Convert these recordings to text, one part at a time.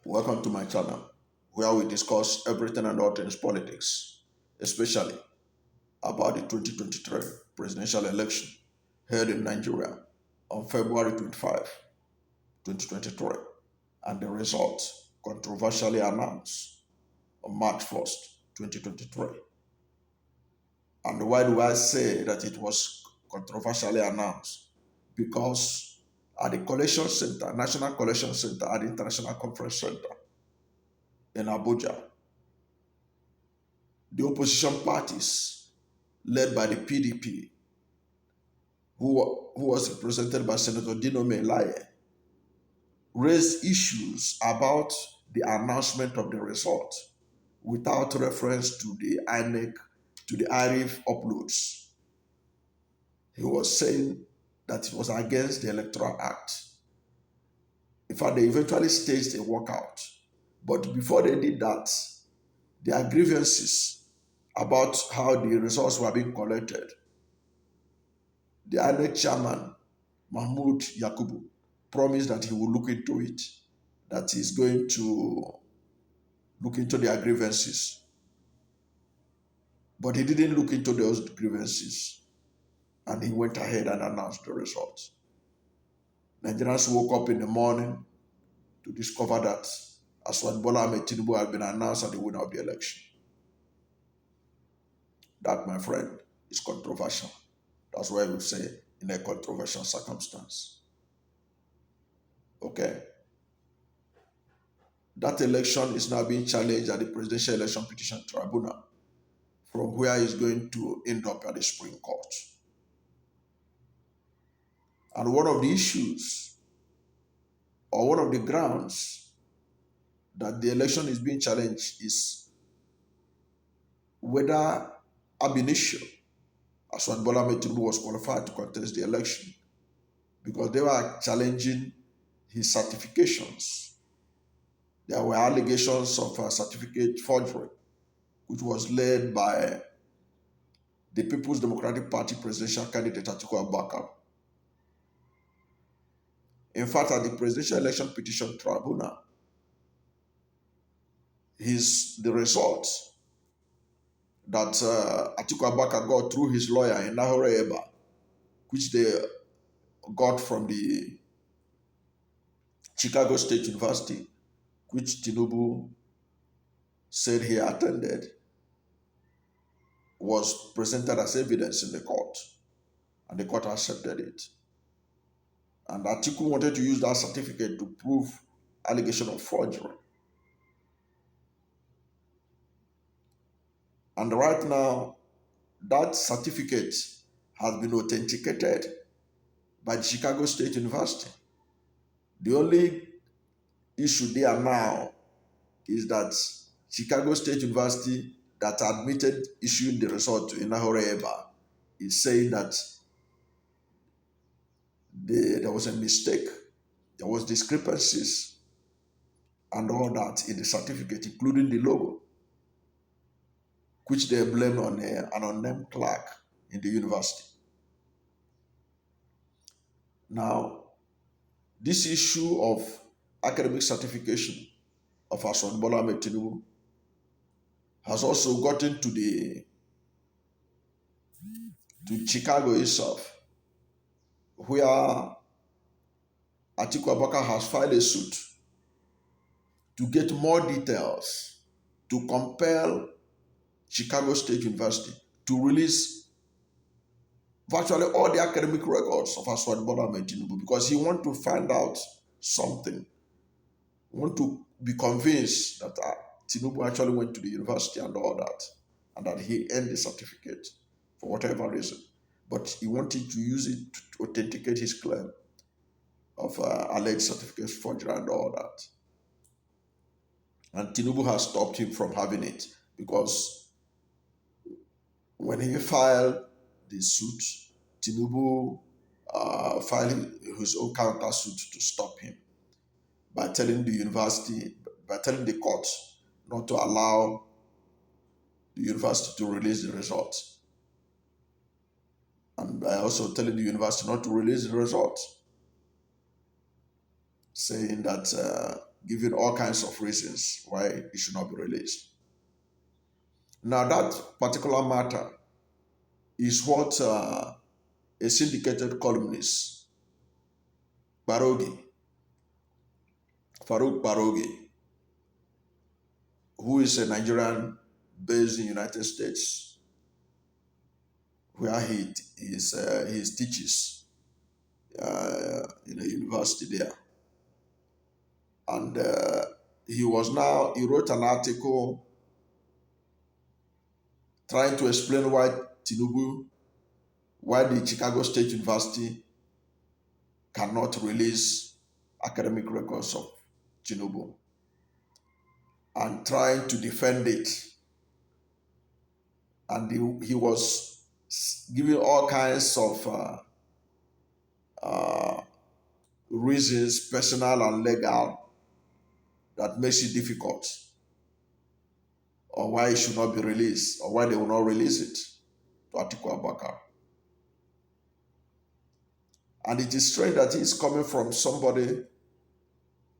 Welcome to my channel, where we discuss everything and all things politics, especially about the 2023 presidential election held in Nigeria on February 25, 2023, and the results controversially announced on March 1st, 2023. And why do I say that it was controversially announced? Because at the Collection Center, National Collection Center, at the International Conference Center in Abuja, the opposition parties, led by the PDP, who was represented by Senator Dino Melaye, raised issues about the announcement of the result without reference to the INEC, to the IRIF uploads. He was saying that it was against the Electoral Act. In fact, they eventually staged a walkout. But before they did that, their grievances about how the results were being collected, the INEC chairman, Mahmoud Yakubu, promised that he will look into it, that he's going to look into their grievances. But he didn't look into those grievances, and he went ahead and announced the results. Nigerians woke up in the morning to discover that President Bola Ahmed Tinubu had been announced as the winner of the election. That, my friend, is controversial. That's why we say in a controversial circumstance. Okay. That election is now being challenged at the Presidential Election Petition Tribunal, from where it's going to end up at the Supreme Court. And one of the issues, or one of the grounds that the election is being challenged is whether ab initio, President Bola Ahmed Tinubu was qualified to contest the election, because they were challenging his certifications. There were allegations of certificate forgery, which was led by the People's Democratic Party presidential candidate Atiku Abubakar. In fact, at the Presidential Election Petition Tribunal, the result that Atiku Abubakar got through his lawyer in Lahore Eba, which they got from the Chicago State University, which Tinubu said he attended, was presented as evidence in the court, and the court accepted it. And Atiku wanted to use that certificate to prove allegation of forgery. And right now, that certificate has been authenticated by the Chicago State University. The only issue there now is that Chicago State University, that admitted issuing the result in Lahore Eba, is saying that there was a mistake, there was discrepancies and all that in the certificate, including the logo, which they blame on an unnamed clerk in the university. Now, this issue of academic certification of President Bola Ahmed Tinubu has also gotten to Chicago itself, where Atiku Abubakar has filed a suit to get more details, to compel Chicago State University to release virtually all the academic records of President Bola Ahmed Tinubu, because he wants to find out something. He wants to be convinced that Tinubu actually went to the university and all that, and that he earned the certificate for whatever reason. But he wanted to use it to authenticate his claim of alleged certificate forgery and all that. And Tinubu has stopped him from having it, because when he filed the suit, Tinubu filed his own counter suit to stop him by telling the court not to allow the university to release the results, and by also telling the university not to release the results, saying that giving all kinds of reasons why it should not be released. Now, that particular matter is what a syndicated columnist, Kpereogi, Farooq Kpereogi, who is a Nigerian based in the United States, where he teaches in a university there. And he wrote an article trying to explain why the Chicago State University cannot release academic records of Tinubu, and trying to defend it. And he was giving all kinds of reasons, personal and legal, that makes it difficult, or why it should not be released, or why they will not release it to Atiku Abubakar. And it is strange that he is coming from somebody,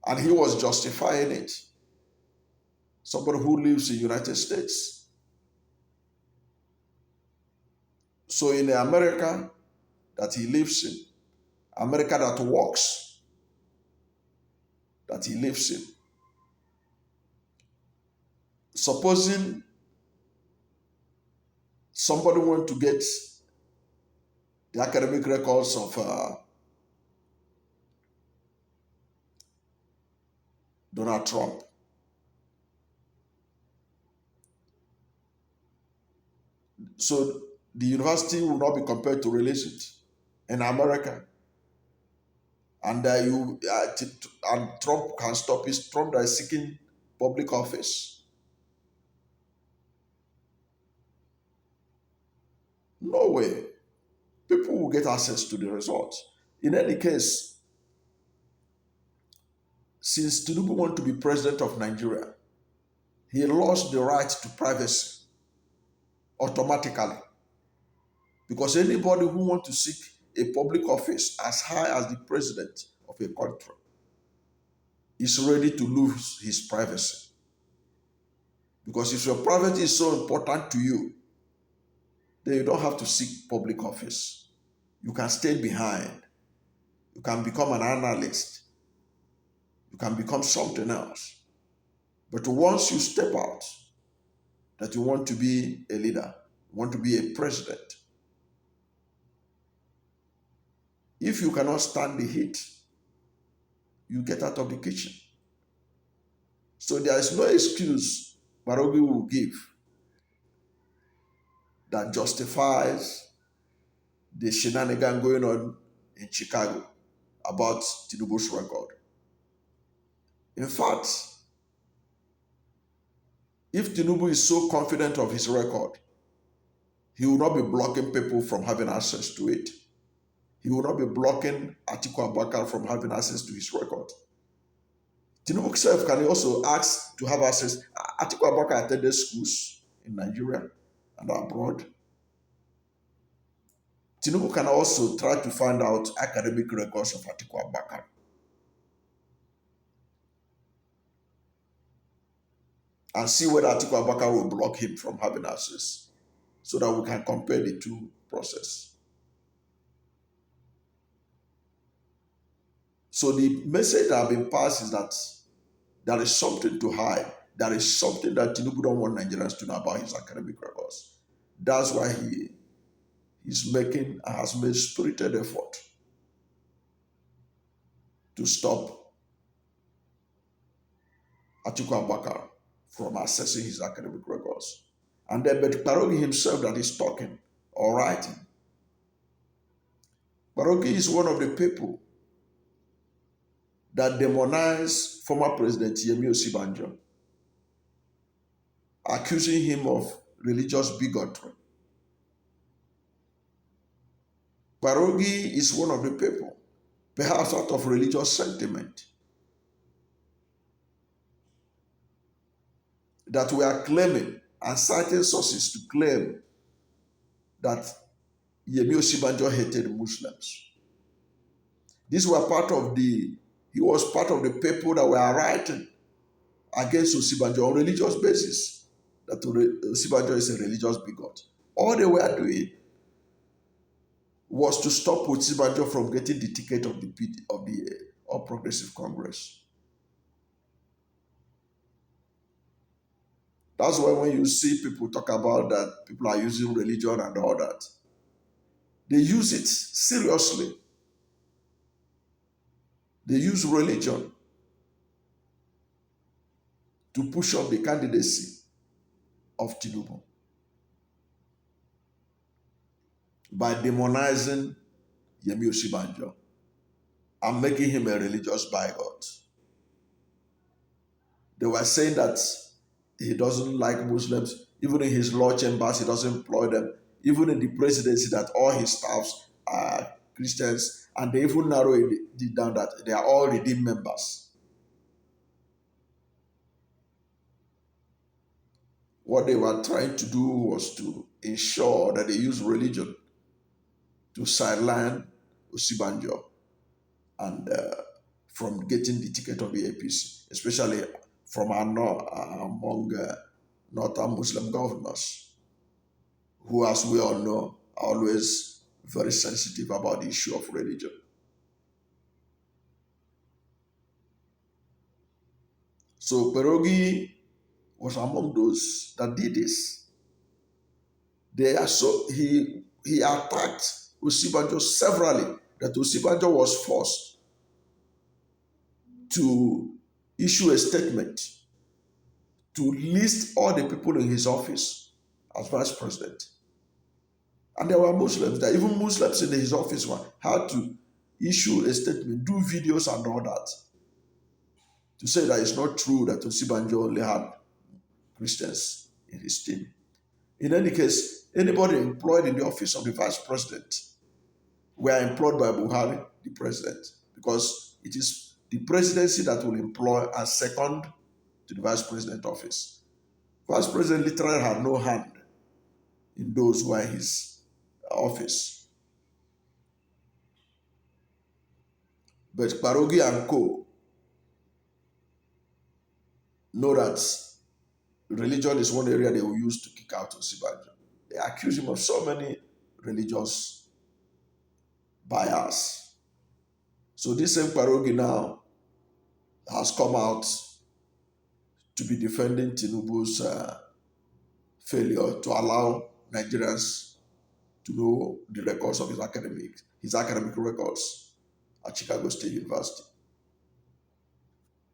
and he was justifying it, somebody who lives in the United States. So in the America that he lives in, America that works, that he lives in, supposing somebody want to get the academic records of Donald Trump, so the university will not be compelled to release it in America, and and Trump can stop it. Trump that is seeking public office. No way. People will get access to the results. In any case, since Tinubu wants to be president of Nigeria, he lost the right to privacy automatically. Because anybody who wants to seek a public office as high as the president of a country is ready to lose his privacy. Because if your privacy is so important to you, then you don't have to seek public office. You can stay behind. You can become an analyst. You can become something else. But once you step out, that you want to be a leader, you want to be a president, if you cannot stand the heat, you get out of the kitchen. So there is no excuse Kpereogi will give that justifies the shenanigan going on in Chicago about Tinubu's record. In fact, if Tinubu is so confident of his record, he will not be blocking people from having access to it. He will not be blocking Atiku Abubakar from having access to his record. Tinubu himself can also ask to have access. Atiku Abubakar attended schools in Nigeria and abroad. Tinubu can also try to find out academic records of Atiku Abubakar. And see whether Atiku Abubakar will block him from having access, so that we can compare the two processes. So the message that has been passed is that there is something to hide. There is something that Tinubu don't want Nigerians to know about his academic records. That's why he has made spirited effort to stop Atiku Abubakar from accessing his academic records. And then, but Kpereogi himself that is talking or writing, Kpereogi is one of the people that demonized former President Yemi Osibanjo, accusing him of religious bigotry. Kpereogi is one of the people, perhaps out of religious sentiment, that we are claiming and citing sources to claim that Yemi Osibanjo hated Muslims. These were part of the He was part of the people that were writing against Osibanjo on religious basis, that Osibanjo is a religious bigot. All they were doing was to stop Osibanjo from getting the ticket of the All Progressive Congress. That's why when you see people talk about that people are using religion and all that, they use it seriously. They use religion to push up the candidacy of Tinubu by demonizing Yemi Osibanjo and making him a religious bigot. They were saying that he doesn't like Muslims. Even in his law chambers, he doesn't employ them. Even in the presidency, that all his staffs are Christians. And they even narrow it down that they are all redeemed members. What they were trying to do was to ensure that they use religion to sideline Osibanjo and from getting the ticket of the APC, especially from among northern Muslim governors, who, as we all know, are always very sensitive about the issue of religion. So Kpereogi was among those that did this. He attacked Osibanjo severally, that Osibanjo was forced to issue a statement to list all the people in his office as vice president. And there were Muslims, there even Muslims in his office had to issue a statement, do videos and all that, to say that it's not true that Osibanjo only had Christians in his team. In any case, anybody employed in the office of the vice president were employed by Buhari, the president, because it is the presidency that will employ and second to the vice president office. Vice president literally had no hand in those who are in his office. But Kpereogi and co know that religion is one area they will use to kick out Osibanjo. They accuse him of so many religious bias. So this same Kpereogi now has come out to be defending Tinubu's failure to allow Nigerians to know the records of his academic records at Chicago State University.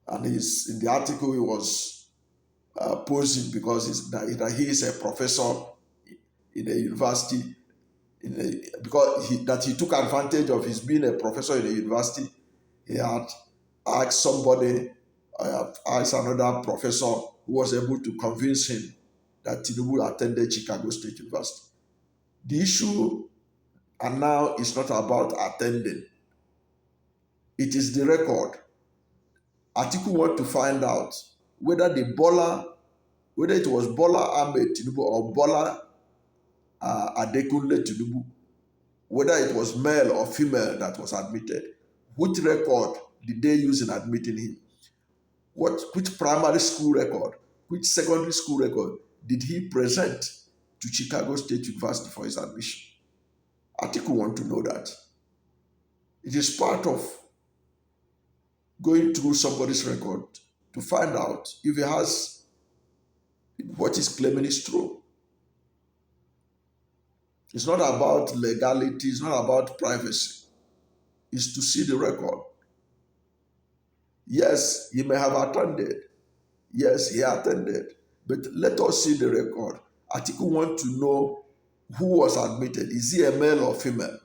And in the article he was posing because he is a professor in a university, because he took advantage of his being a professor in a university. He had asked another professor who was able to convince him that Tinubu attended Chicago State University. The issue and now is not about attending. It is the record. Atiku want to find out whether it was Bola Ahmed Tinubu or Bola Adekunle Tinubu, whether it was male or female that was admitted. Which record did they use in admitting him? Which primary school record, which secondary school record did he present to Chicago State University for his admission? Atiku want to know that. It is part of going through somebody's record to find out if he has what he's claiming is true. It's not about legality, it's not about privacy. It's to see the record. Yes, he may have attended. Yes, he attended. But let us see the record. Atiku want to know who was admitted. Is he a male or female?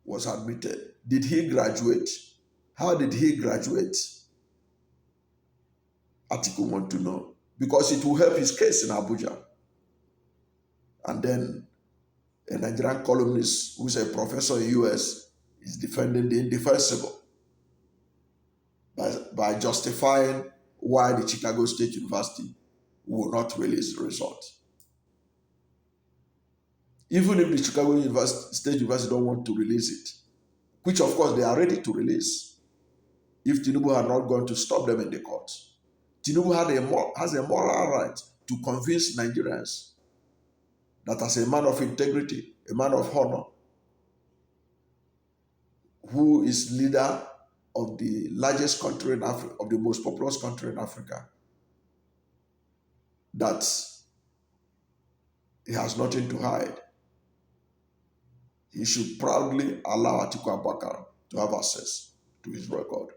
Was admitted. Did he graduate? How did he graduate? Atiku want to know. Because it will help his case in Abuja. And then a Nigerian columnist who is a professor in the US is defending the indefensible by justifying why the Chicago State University will not release the result. Even if the Chicago State University don't want to release it, which of course they are ready to release if Tinubu had not gone to stop them in the courts. Tinubu has a moral right to convince Nigerians that as a man of integrity, a man of honor, who is leader of the largest country in Africa, of the most populous country in Africa, that he has nothing to hide. He should proudly allow Atiku Abubakar to have access to his record.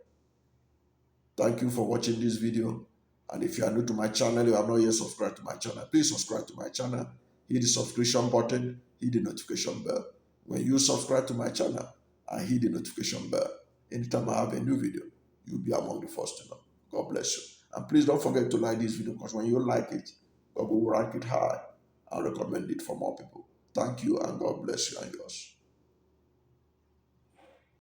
Thank you for watching this video. And if you are new to my channel, you have not yet subscribed to my channel, please subscribe to my channel. Hit the subscription button, hit the notification bell. When you subscribe to my channel and hit the notification bell, anytime I have a new video, you'll be among the first to know. God bless you. And please don't forget to like this video, because when you like it, God will rank it high and recommend it for more people. Thank you, and God bless you and yours.